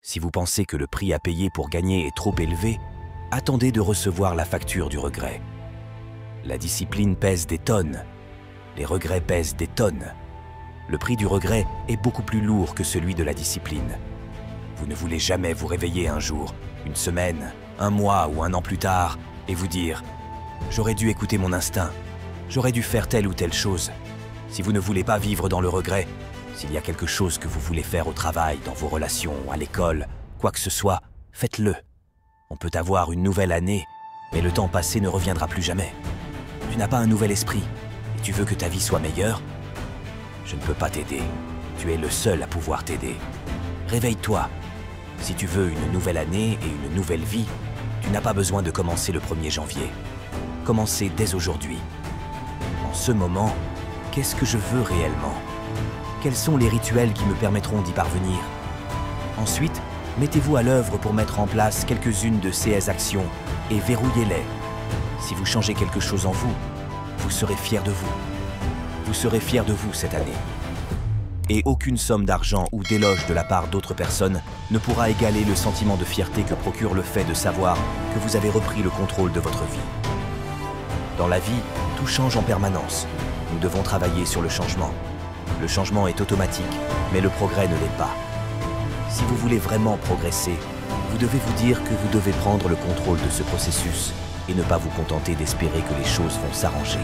Si vous pensez que le prix à payer pour gagner est trop élevé, attendez de recevoir la facture du regret. La discipline pèse des tonnes. Les regrets pèsent des tonnes. Le prix du regret est beaucoup plus lourd que celui de la discipline. Vous ne voulez jamais vous réveiller un jour, une semaine, un mois ou un an plus tard et vous dire « J'aurais dû écouter mon instinct, j'aurais dû faire telle ou telle chose ». Si vous ne voulez pas vivre dans le regret, s'il y a quelque chose que vous voulez faire au travail, dans vos relations, à l'école, quoi que ce soit, faites-le. On peut avoir une nouvelle année, mais le temps passé ne reviendra plus jamais. Tu n'as pas un nouvel esprit et tu veux que ta vie soit meilleure? Je ne peux pas t'aider. Tu es le seul à pouvoir t'aider. Réveille-toi. Si tu veux une nouvelle année et une nouvelle vie, tu n'as pas besoin de commencer le 1er janvier. Commencez dès aujourd'hui. En ce moment, qu'est-ce que je veux réellement? Quels sont les rituels qui me permettront d'y parvenir? Ensuite, mettez-vous à l'œuvre pour mettre en place quelques-unes de ces actions et verrouillez-les. Si vous changez quelque chose en vous, vous serez fier de vous. Vous serez fier de vous cette année. Et aucune somme d'argent ou d'éloge de la part d'autres personnes ne pourra égaler le sentiment de fierté que procure le fait de savoir que vous avez repris le contrôle de votre vie. Dans la vie, tout change en permanence. Nous devons travailler sur le changement. Le changement est automatique, mais le progrès ne l'est pas. Si vous voulez vraiment progresser, vous devez vous dire que vous devez prendre le contrôle de ce processus et ne pas vous contenter d'espérer que les choses vont s'arranger.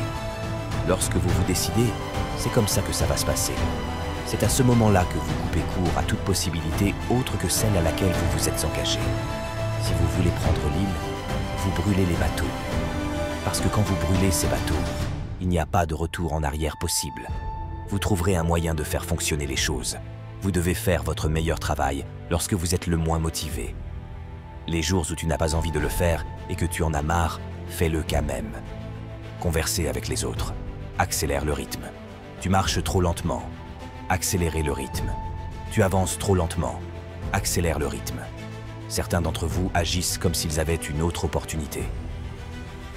Lorsque vous vous décidez, c'est comme ça que ça va se passer. C'est à ce moment-là que vous coupez court à toute possibilité autre que celle à laquelle vous vous êtes engagé. Si vous voulez prendre l'île, vous brûlez les bateaux. Parce que quand vous brûlez ces bateaux, il n'y a pas de retour en arrière possible. Vous trouverez un moyen de faire fonctionner les choses. Vous devez faire votre meilleur travail lorsque vous êtes le moins motivé. Les jours où tu n'as pas envie de le faire et que tu en as marre, fais-le quand même. Conversez avec les autres. Accélère le rythme. Tu marches trop lentement. Accélérez le rythme. Tu avances trop lentement. Accélère le rythme. Certains d'entre vous agissent comme s'ils avaient une autre opportunité.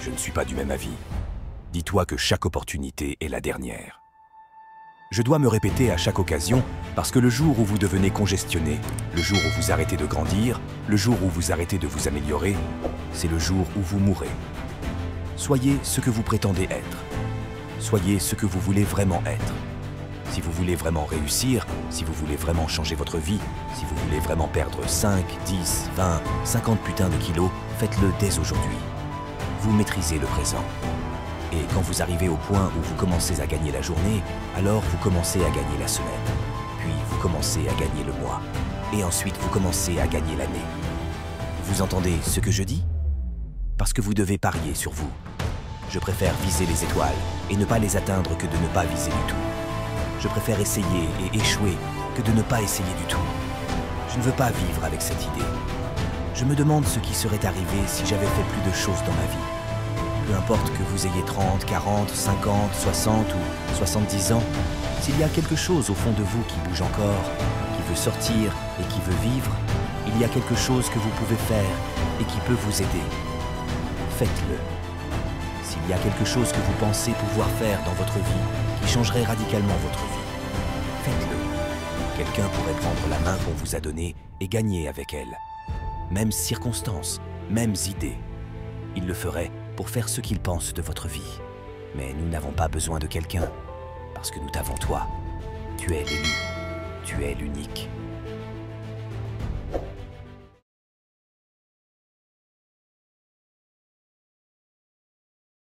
Je ne suis pas du même avis. Dis-toi que chaque opportunité est la dernière. Je dois me répéter à chaque occasion parce que le jour où vous devenez congestionné, le jour où vous arrêtez de grandir, le jour où vous arrêtez de vous améliorer, c'est le jour où vous mourrez. Soyez ce que vous prétendez être. Soyez ce que vous voulez vraiment être. Si vous voulez vraiment réussir, si vous voulez vraiment changer votre vie, si vous voulez vraiment perdre 5, 10, 20, 50 putains de kilos, faites-le dès aujourd'hui. Vous maîtrisez le présent. Et quand vous arrivez au point où vous commencez à gagner la journée, alors vous commencez à gagner la semaine. Puis vous commencez à gagner le mois. Et ensuite vous commencez à gagner l'année. Vous entendez ce que je dis? Parce que vous devez parier sur vous. Je préfère viser les étoiles et ne pas les atteindre que de ne pas viser du tout. Je préfère essayer et échouer que de ne pas essayer du tout. Je ne veux pas vivre avec cette idée. Je me demande ce qui serait arrivé si j'avais fait plus de choses dans ma vie. Peu importe que vous ayez 30, 40, 50, 60 ou 70 ans, s'il y a quelque chose au fond de vous qui bouge encore, qui veut sortir et qui veut vivre, il y a quelque chose que vous pouvez faire et qui peut vous aider. Faites-le. S'il y a quelque chose que vous pensez pouvoir faire dans votre vie qui changerait radicalement votre vie, faites-le. Quelqu'un pourrait prendre la main qu'on vous a donnée et gagner avec elle. Mêmes circonstances, mêmes idées. Il le ferait pour faire ce qu'il pense de votre vie. Mais nous n'avons pas besoin de quelqu'un, parce que nous t'avons toi. Tu es l'élu, tu es l'unique.